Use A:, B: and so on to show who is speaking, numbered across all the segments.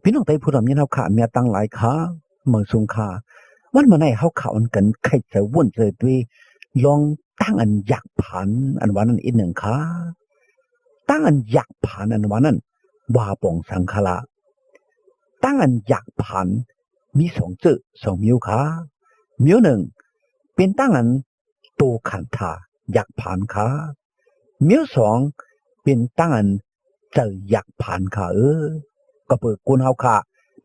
A: พี่น้องไต้พูดแบบนี้เขาขาเมียตั้งหลายขาเมืองสงขาวันมาไหนเขาข่าวอันกันใครจะวุ่นเจอด้วยลองตั้งอันอยากผ่านอันวันนั้นอีกหนึ่งขาตั้งอันอยากผ่านอันวันนั้นว่าปองสังขละตั้งอันอยากผ่านมีสองจื่อสองมิวขามิวหนึ่งเป็นตั้งอันโตขันธาอยากผ่านขามิวสองเป็นตั้งอันเจออยากผ่านขาก็เปิดกุนเฮาค่ะ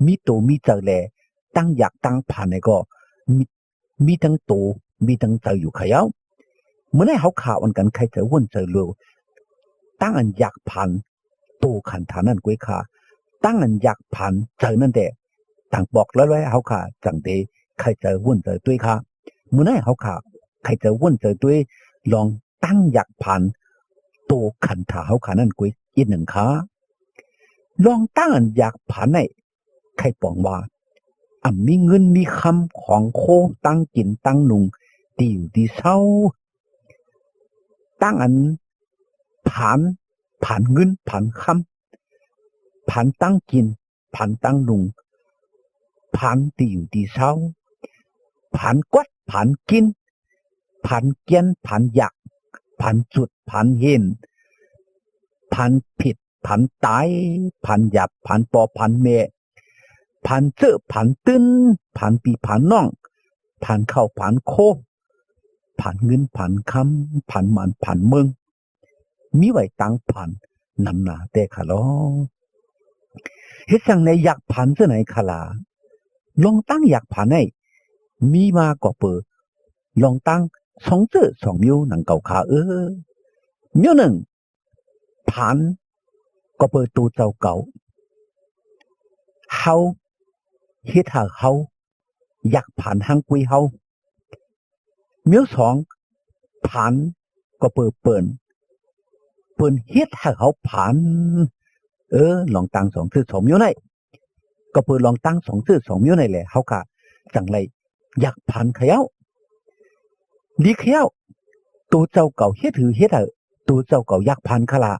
A: มีโตมีเจอแลตั้งอยากตั้งผ่านในก็มีทั้งโตมีทั้งเจออยู่ขยาวเมื่อไหร่เฮาข่าวอันกันใครเจอวนเจอเร็วตั้งอันอยากผ่านโตขันฐานั่นกุ้ยค่ะตั้งอันอยากผ่านเจอนั่นแต่ต่างบอกแล้วเฮาค่ะจังเดใครเจอวนเจอด้วยค่ะเมื่อไหร่เฮาค่ะใครเจอวนเจอด้วยลองตั้งอยากผ่านโตขันฐาเฮาค่ะนั่นกุ้ยอีกหนึ่งค่ะลองตั้งอันอยากผ่านในใครปองว่ามีเงินมีคำของโคตั้งกินตั้งนุงดีอยู่ดีเศร้าตั้งอันผ่านเงินผ่านคำผ่านตั้งกินผ่านตั้งนุงผ่านดีอยู่ดีเศร้าผ่านกวดผ่านกินผ่านเกียนผ่านอยากผ่านจุดผ่านเห็นผ่านผิดผ่านตายผ่านหยับผ่านปอผ่านเมผ่านเจอผ่านตื้นผ่านปีผ่านน่องผ่านเข้าผ่านโคผ่านเงินผ่านคำผ่านมันผ่านเมืองมีไว้ตั้งผ่านนำหนาแต่ขะล้อเฮ็ดจังในอยากผ่านเสื้อไหนขะลาลองตั้งอยากผ่านให้มีมาก็เปิดลองตั้งสองเจอสองมิ้วหนังเก่าขามิ้วหนึ่งผ่านก็เปิดตูเจ้าเก่าเฮาเฮ็ดหาเฮาอยากผ่านทางกุยเฮามิ้วสองผ่านก็เปิดเฮ็ดให้เขาผ่านลองตั้งสองชื่อสองมิ้วไหนก็เปิดลองตั้งสองชื่อสองมิ้วไหนแหละเฮาค่ะจังไรอยากผ่านเขย่าดีเขย่าตัวเจ้าเก่าเฮ็ดตัวเจ้าเก่าอยากผ่านขละ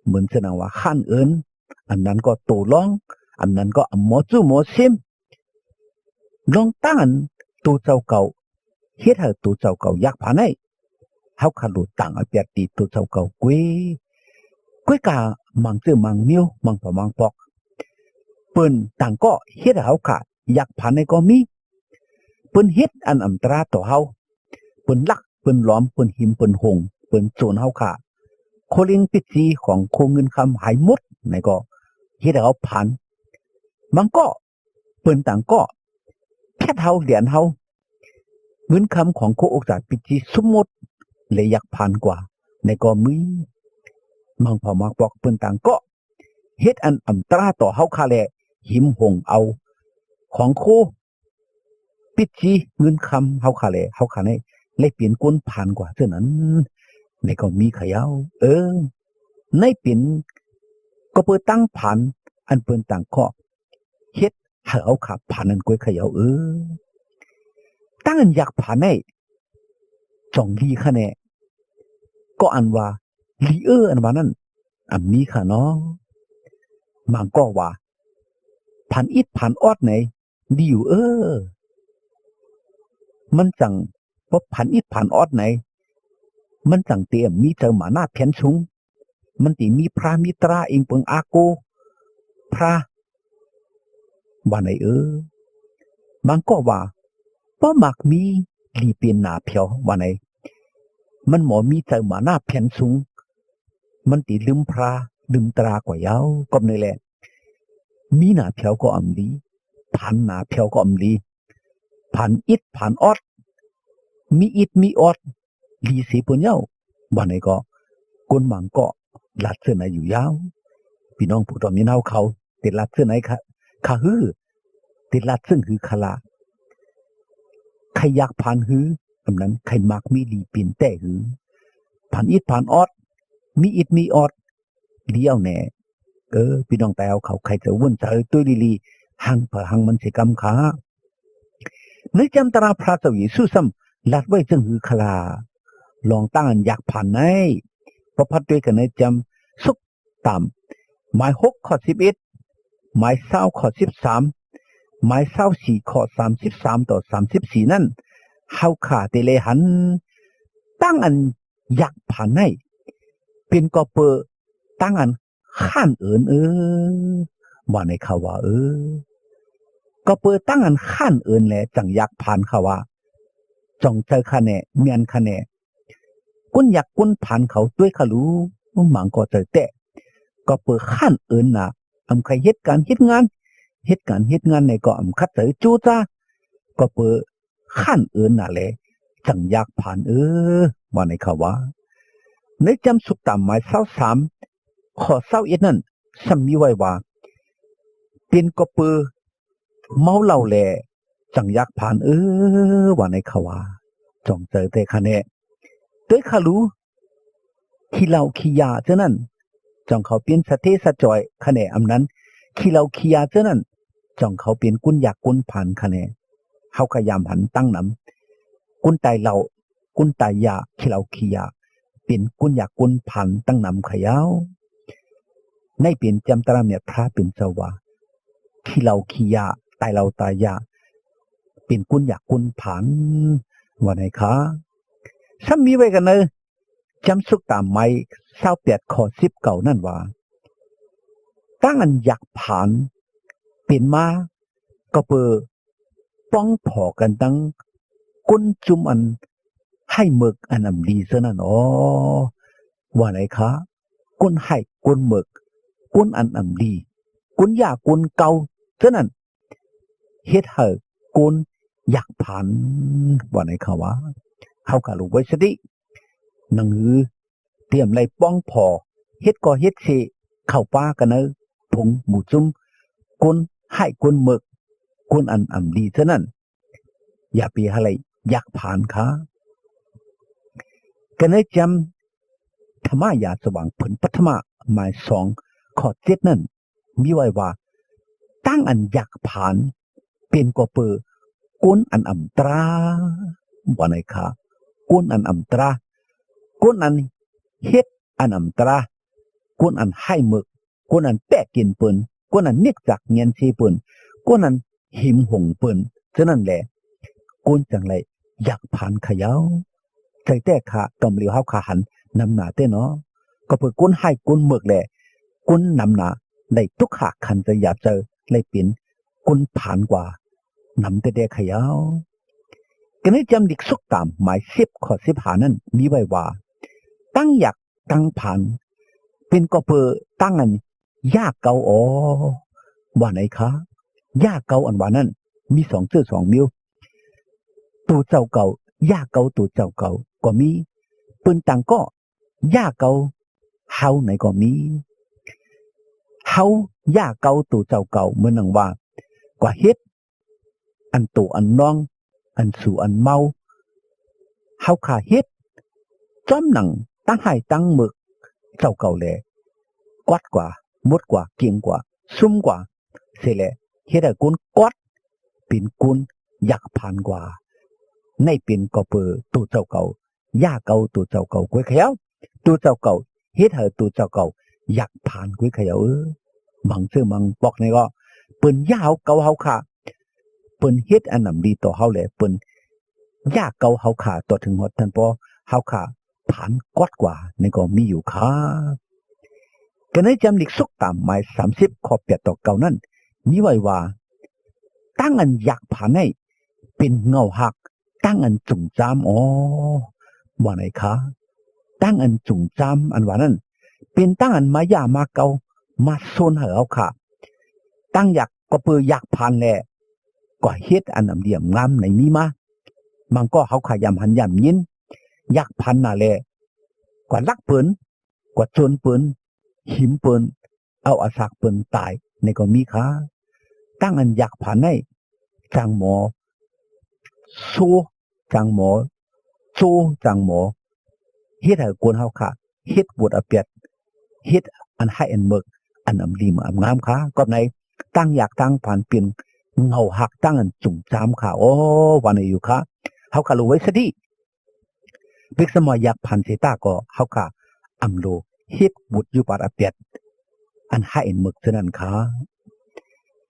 A: เหมือนแสดงว่าขั้นอันนั้นก็ตัวร้องอันนั้นก็หมอจู้หมอซิมลองตั้งตัวเจ้าเก่าเฮ็ดให้ตัวเจ้าเก่าอยากผ่านให้เฮาขาดูต่างอาเปียตีตัวเจ้าเก่ากุ้ยกามังจื้อมังมิ้วมังปอมังปอกเปิ้นต่างก็เฮ็ดให้เฮาค่ะอยากผ่านให้ก็มีเปิ้นเฮ็ดอันอันตราต่อเฮาเปิ้นลักเปิ้นล้อมเปิ้นหิมเปิ้นหงเปิ้นโจรเฮาค่ะโคเลี้ยงปิดจีของโคเงินคำหายหมดไหนก็เฮ็ดให้เฮาผ่านมันก็เปิ้นต่างก็แค่เฮาเหรียญเฮาเงินคำของโคอกษาปิดจีสมมติเลยอยากผ่านกว่าในก็มีมังพอมักบอกเปิ้นต่างก็เฮ็ดอันอันตราต่อเฮาค่ะแลหิมหงเอาของโคปิดจีเงินคำเฮาค่ะแลเฮาค่ะได้เลยเปลี่ยนก้นผ่านกว่าเท่านั้นในก็มีขยาวในเป็นก็เปิดตั้งผ่านอันเปิ้นต่างก็เฮ็ดให้เอาค่ะผ่านนั้นก้อยขยาวตั้งอันอยากผ่านได้จองลีค่ะแน่ก็อันว่าลีอันว่านั้นมีค่ะเนาะมันก็ว่าผ่านอิดผ่านออดไหนดีอยู่มันจังว่าผ่านอิดผ่านออดไหนมันจังเตรียมมีเจอหมาหน้าเพียนชุงมันติมีพระมิตราเองเปิงอาโกพระว่าไหนมันก็ว่าป้อมักมีลีเปียนหนาเพียวว่าไหนมันหมอมีเจอหมาหน้าเพียนชุงมันติลืมพระลืมตรากว่ายาวก็นี่แหละมีหนาเพียวก็อำลีผ่านหนาเพียวก็อำลีผ่านอิดผ่านออดมีอิดมีออดลีสีปุ่นเย้าวันไหนก็ก้นหมังก็ลัดเสื้อไหนอยู่ยาวพี่น้องผู้ตอมีเน่าเขาติดลัดเสื้อไหนค่ะติดลัดซึ่งคือคลาใครอยากผ่านอันนั้นใครมักมีลีปีนแต่ผ่านอิดผ่านออดมีอิดมีออดเลี้ยวแน่พี่น้องแต่เอาเขาใครจะวุ่นใจตัวลีหังเผหังมันสิกรรมขาในจำตราพระสวีสุซ้ำลัดไว้ซึ่งคือคลาลองตั้งอยากผ่านในประพัดด้วยกันในจำสุกตามหมาย6 ข้อ 11 หมาย20ข้อ13หมาย24ข้อ33ต่อ34นั่นเฮาขาเตเลหันตั้งอันอยากผ่านให้เป็นก็เปอตั้งอันข้านเอินว่าในเขาว่าก็เปอตั้งอันข้านเอินแหละจังอยากผ่านเขาว่าจองเจอคะแนนเมียนคะแนนกุนอยากกุนผ่านเขาด้วยเขารู้หมังก็เจอแต่ก็เปอข้านเอินน่ะอำใครเฮ็ดการเฮ็ดงานในก็อำคัดเจอจูจ้าก็เปอข้านเอินน่ะแหละจังอยากผ่านว่าในเขาว่าในจำสุกตามหมาย23ข้อ21นั่นซ้ำมีไว้ว่าเป็นก็เปอเมาเหล้าแลจังอยากผ่านว่าในเขาว่าจองเจอแต่คะแนนด้วยเขารู้ขี้เหล้าขี้ยาเจ้านั้นจองเขาเป็นสะเทสะจอยคะแนนอำนั้นขี้เหล้าขี้ยาเจ้านั้นจองเขาเป็นกุนอยากกุนผ่านคะแนนเฮาขยามหันตั้งนำกุนตายเหล้ากุนตายยาขี้เหล้าขี้ยาเป็นกุนอยากกุนผ่านตั้งนำขยาวในเป็นจำตราเนี่ยพระเป็นเจ้าว่าขี้เหล้าขี้ยาตายเหล้าตายยาเป็นกุนอยากกุนผ่านว่าไหนคะซ้ำมีไว้กันจำสุกตามไม้28ข้อ19นั่นว่าตั้งอันอยากผ่านเป็นมาก็เปอป้องพอกันตั้งก้นจุ่มอันให้หมึกอันอำดีซะนั่นว่าไหนคะก้นให้ก้นหมึกก้นอันอำดีก้นยาก้นเก่าซะนั่นเฮ็ดให้ก้นอยากผ่านว่าไหนคะว่าเฮาก็รู้ไว้ซะดิหนังหือเตรียมไล่ป้องพอเฮ็ดก็เฮ็ดสิเข้าป่ากันผงหมูจุ่มก้นให้ก้นหมึกก้นอันอำดีซะนั่นอย่าไปอะไรอยากผ่านค่ะกันเลยจำธรรมะยาสว่างผลปัทมะหมาย2ข้อ7นั่นมีไว้ว่าตั้งอันอยากผ่านเป็นก็เปอก้นอันอำตราว่าไหนคะก้นอันอำตราก้นอันเฮ็ดอันอำตราก้นอันให้หมึกก้นอันแปะกินเปิ้นก้นอันเนกจากเงียนซีเปิ้นก้นอันหิมหงเปิ้นฉะนั้นแหละก้นจังไรอยากผ่านขยาวใจแต่ขาตอมเหลียวเฮาขาหันนำหนาเต้เนาะก็เพื่อก้นให้ก้นหมึกแหละก้นนำหนาได้ทุกขาคันจะอยากเจอเลยเป็นก้นผ่านกว่านำแต่ขยาวกันให้จำดิกสุกตามหมาย10ข้อ15นั่นมีไว้ว่าตั้งอยากตั้งผ่านเป็นก็เพื่อตั้งอันยากเก่าว่าไหนคะยากเก่าอันว่านั้นมี2ชื่อ2นิ้วตัวเจ้าเก่ายากเก่าตัวเจ้าเก่าก็มีปืนต่างก็ยากเก่าเฮาไหนก็มีเฮายากเก่าตัวเจ้าเก่าเหมือนนังว่ากว่าเฮ็ดอันตัวอันน้องอันสู่อันเมาเฮาขาเฮ็ดจ้อมหนังตั้งให้ตั้งหมึกเจ้าเก่าแลกวัดกว่ามุดกว่าเกียงกว่าซุ่มกว่าเสแลเฮ็ดให้กุนกวัดเป็นกุนอยากผ่านกว่าในเป็นก็เปอตัวเจ้าเก่าย่าเก่าตัวเจ้าเก่ากุ้ยขยาวตัวเจ้าเก่าเฮ็ดให้ตัวเจ้าเก่าอยากผ่านกุ้ยขยาวบางซื่อมังบอกในก็เปิ้นย่าเก่าเฮาค่ะเปิ้นเฮ็ดอันนำดีต่อเฮาแหละเปิ้นย่าเก่าเฮาค่ะต่อถึงฮอดท่านพอเฮาค่ะผ่านกวัดกว่าในก็มีอยู่ค่ะกันให้จำลิกสุกตามหมาย30ข้อ8ต่อ9นั่นมีไว้ว่าตั้งอันอยากผ่านให้เป็นเงาหักตั้งอันจุ่มจามว่าไหนคะตั้งอันจุ่มจามอันว่านั้นเป็นตั้งอันมายามาเกามาโซนให้เอาค่ะตั้งอยากก็เปืออยากผ่านแลก็เฮ็ดอันอำเดียมงามในนี้มามันก็เฮาขยำหันยำยินอยากผ่านน่ะแลกว่าลักเปิ้นกว่าจนเปิ้นหิมเปิ้นเอาอาศักเปิ้นตายในก็มีค่ะตั้งอันอยากผ่านให้จางหมอโซจางหมอโซจางหมอเฮ็ดให้กวนเฮาค่ะเฮ็ดบวดอาเปียดเฮ็ดอันให้อันหมึกอันอำดีมาอำงามค่ะก็ในตั้งอยากตั้งผ่านเปลี่ยนเงาหักตั้งอันจุ่มจามค่ะวันนี้อยู่ค่ะเฮาค่ะรู้ไว้ซะดิเบิกสมอยอยากผ่านเสตาก็เฮาค่ะอำโลเฮ็ดบุดอยู่ปาดอาเปียดอันให้อันหมึกฉะนั้นค่ะ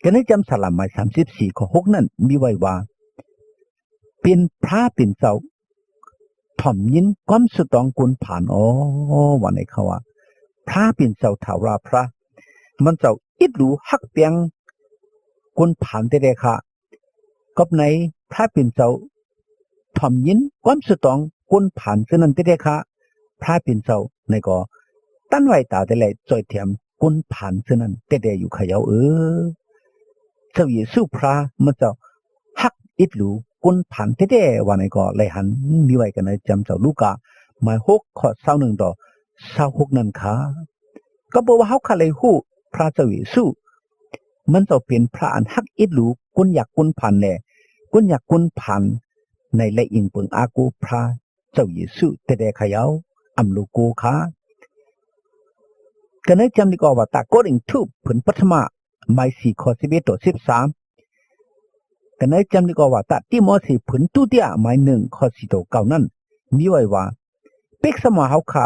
A: กันให้จำสลัมหมาย34ข้อ6นั่นมีไว้ว่าเป็นพระเป็นเจ้าถ่อมยินความสุดตองกุลผ่านวันไหนเขาว่าพระเป็นเจ้าถาราพระมันเจ้าอิดรู้ฮักเปียงกุลผ่านได้ค่ะกับในพระเป็นเจ้าถ่อมยินความสุดตองกุลผ่านซึ่งนั้นได้ค่ะพระเป็นเจ้าในก็ตั้นไว้ตาได้เลยจอยเทียมกุลผ่านซึ่งนั้นได้อยู่ขยาวเจ้าเยซูพระมันเจ้าฮักอิดรู้กุนผ่านเท่ๆวันไหนก็เลยหันมีไว้กันในจำเจ้าลูกาหมาย6ข้อ21ต่อ26นั่นค่ะก็บอกว่าเขาคาเลยฮู้พระเจ้าเยซูมันจะเป็นพระอันฮักอิดรู้กุนอยากกุนผ่านแน่กุนอยากกุนผ่านในละอิงเปิงอากูพระเจ้าเยซูเท่ๆขยาวอำลูกูค่ะกันในจำดีกว่าตาโกริงทูบผลปัทมาหมาย4ข้อ11ต่อ13กันในจำดีกว่าตัดที่มอสีผลตุเดียหมาย1ข้อ4ต่อ9นั่นมีไว้ว่าเป็กสมาเฮาค่ะ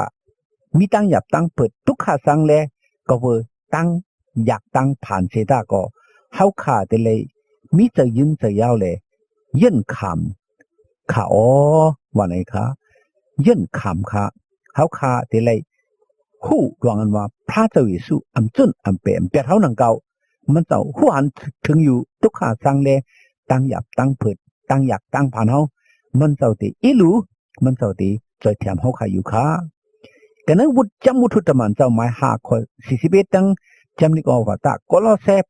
A: มีตั้งหยับตั้งเปิดทุกขาสังแลก็เวตั้งอยากตั้งผ่านเสดาก็เฮาค่ะแต่เลยมีจะยืนจะยาวเลยยื่นคำค่ะว่าไหนคะยื่นคำค่ะเฮาค่ะแต่เลยฮู้ดวงอันว่าพระเจ้าเยซูอำจุนอำเปเฮานังเก่ามันเจ้าฮู้อันถึงอยู่ทุกขาสังแลตั้งหยับตั้งเปิดตั้งอยากตั้งผ่านเฮามันเจ้าติอีหลูมันเจ้าติจอยแถมเฮาค่ะอยู่ค่ะกันนั้นวุฒิจำมุทุตมันเจ้าหมาย5ข้อ41ตั้งจำนิกอว่าตะโคลอแซบ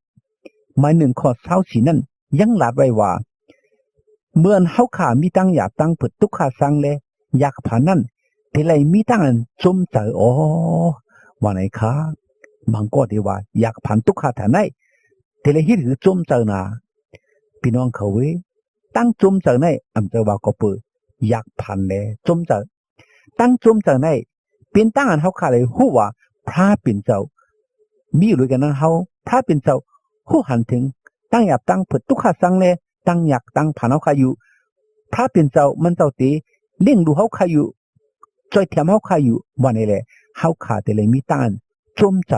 A: หมาย1ข้อ24นั่นยังลาดไว้ว่าเมื่อเฮาค่ะมีตั้งอยากตั้งเปิดทุกขาสังแลอยากผ่านนั้นที่ไรมีตั้งอันจมใจว่าไหนคะบางก็ที่ว่าอยากผ่านทุกขาฐานไหนที่ไรฮิตหรือจมใจนะพี่น้องเขาเว้ตั้งจมใจไหนอำเจอว่าก็เปิดอยากผ่านเลยจมใจตั้งจมใจไหนเป็นตั้งอันเฮาขาเลยฮู้ว่าพระเป็นเจ้ามีอยู่ด้วยกันนั้นเฮาพระเป็นเจ้าฮู้หันถึงตั้งอยากตั้งเปิดทุกขาสังเลยตั้งอยากตั้งผ่านเฮาขาอยู่พระเป็นเจ้ามันเจ้าตีเลี้ยงดูเฮาขาอยู่จอยแถมเฮาขาอยู่ว่านี่แหละเฮาขาแต่เลยมีตั้งอันจมใจ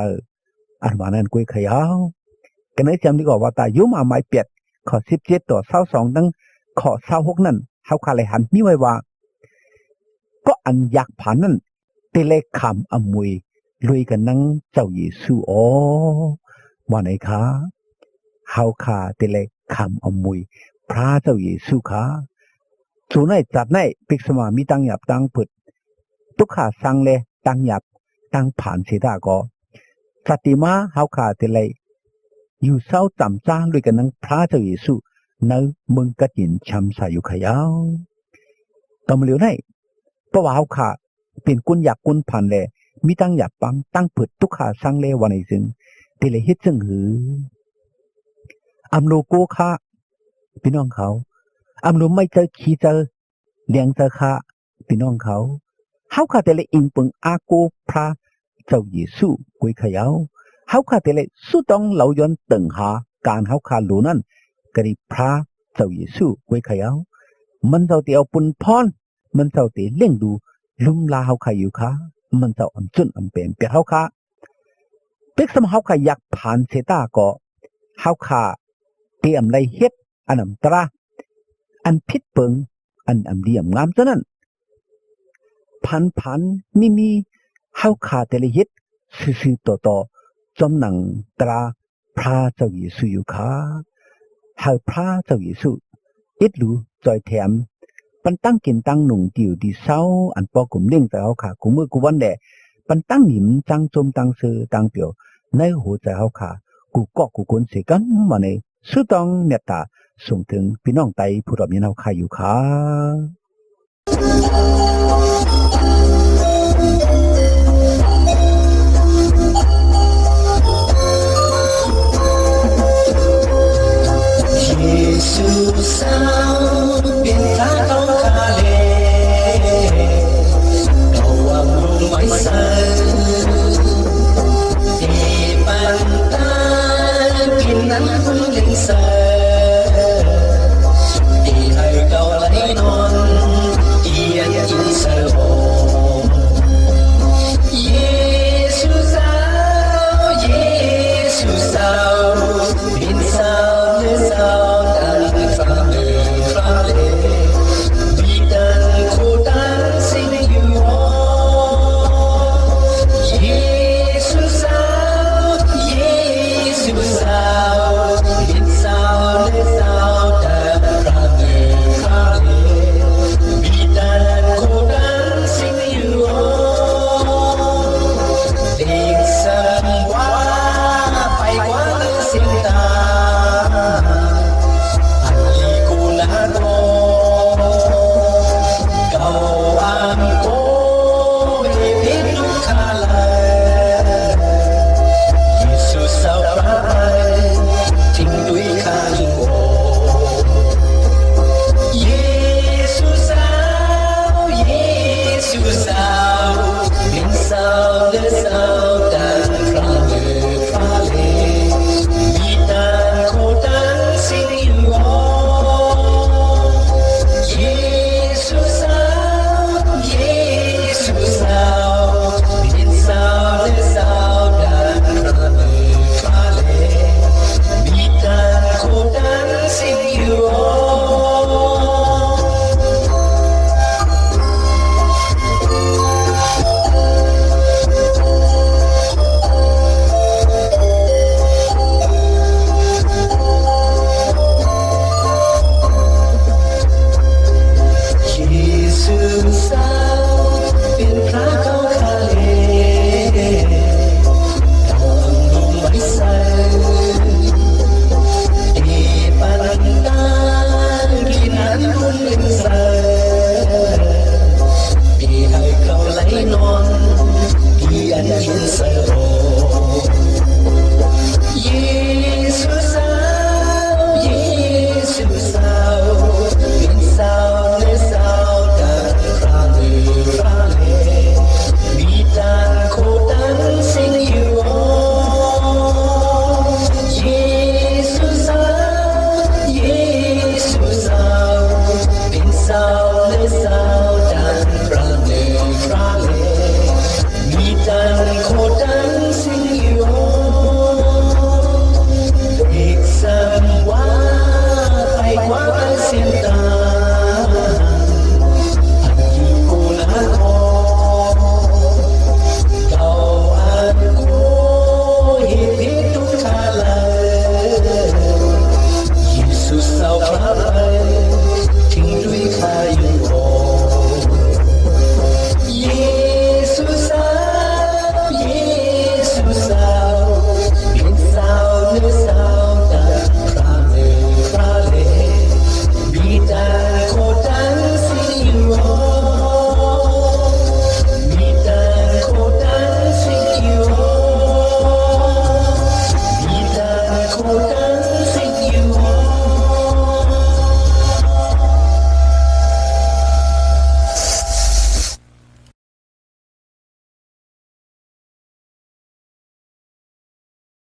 A: อันว่านั้นกุยขยาวกันได้จำดีกว่าตายุมาหมายเปียดข้อ17ต่อ22ตั้งข้อ26นั่นเฮาขาเลยหันมีไว้ว่าก็อันอยากผ่านนั่นเตเลคำอมวยลุยกันนั่งเจ้าเยซูว่าไหนคะเฮาขาเตเลคำอมวยพระเจ้าเยซูค่ะส่วนไหนจัดไหนปิกสมามีตั้งหยับตั้งผุดทุกขาสังเลตั้งหยับตั้งผ่านเสดาก็สติมาเฮาขาเตเลอยู่เศร้าจำจ้างด้วยกันนั่งพระเจ้าเยซูในมึงกระจินชำสายุขยาวต่อมาเหลียวไหนเพราะว่าเฮาขาเป็นกุนอยากกุนผ่านเลยมีตั้งอยากปังตั้งเปิดทุกขาสังเลวันไหนซึ่งเตเลฮิตซึ่งหืออัมโลโกค่ะพี่น้องเขาอัมโลไม่เจอขี้เจอเลี้ยงเจอค่ะพี่น้องเขาเฮาขาเตเลอิงปึงอาโกพระเจ้าเยซูกุยขยาวเฮาขาเตเลสุต้องเหล่าย้อนตึงหาการเฮาขาหลูนั่นกรีพระเจ้าเยซูกุยขยาวมันเจ้าเตียวปุ่นพรมันเจ้าเตีเลี้ยงดูลุมลาเฮาขาอยู่ค่ะมันเจ้าอำจุนอำเป็นเปียเฮาขาเป็กสมเฮาขาอยากผ่านเสตาก็เฮาขาเตรียมไรเฮ็ดอันอำตราอันพิษเปิงอันอำเดียมงามซะนั้นพันมีเฮาขาแต่ละเฮ็ดซื่อๆต่อจอมหนังตราพระเจ้าเยซูอยู่ค่ะเฮาพระเจ้าเยซูอิดรู้จอยแถมปันตั้งกินตั้งหนุ่งติวดีเศร้าอันปอกลุ่มเลี้ยงใจเฮาขากูมือกูวันแดปันตั้งหนิมจังจมตั้งซื้อตั้งเปียวในหัวใจเฮาขากูก็กูคนเสกันมาในสุต้องเมตตาส่งถึงพี่น้องไตผู้รับยินเฮาขาอยู่ค่ะ
B: Jesus pinta tong kale kawang lumaisan di pantai kinan lingsan di hai kau lai non iyan insa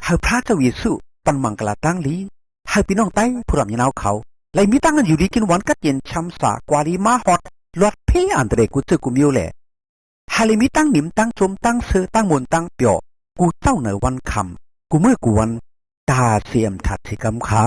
A: หาพระเจ้าเยซูปันมังกลาตั้งลีหาพี่น้องไต้ผู้รำยินเอาเขาไล่มีตั้งกันอยู่ดีกินหวานกัดเย็นช้ำสากวาลีมาฮอดลอดเพอันเดรกูเจอกูมิวแหละหาเลยมีตั้งหนิมตั้งจมตั้งเสือตั้งมนตั้งเปียวกูเจ้าเหนือวันคำกูเมื่อกูวันตาเสียมถัดสิกำขา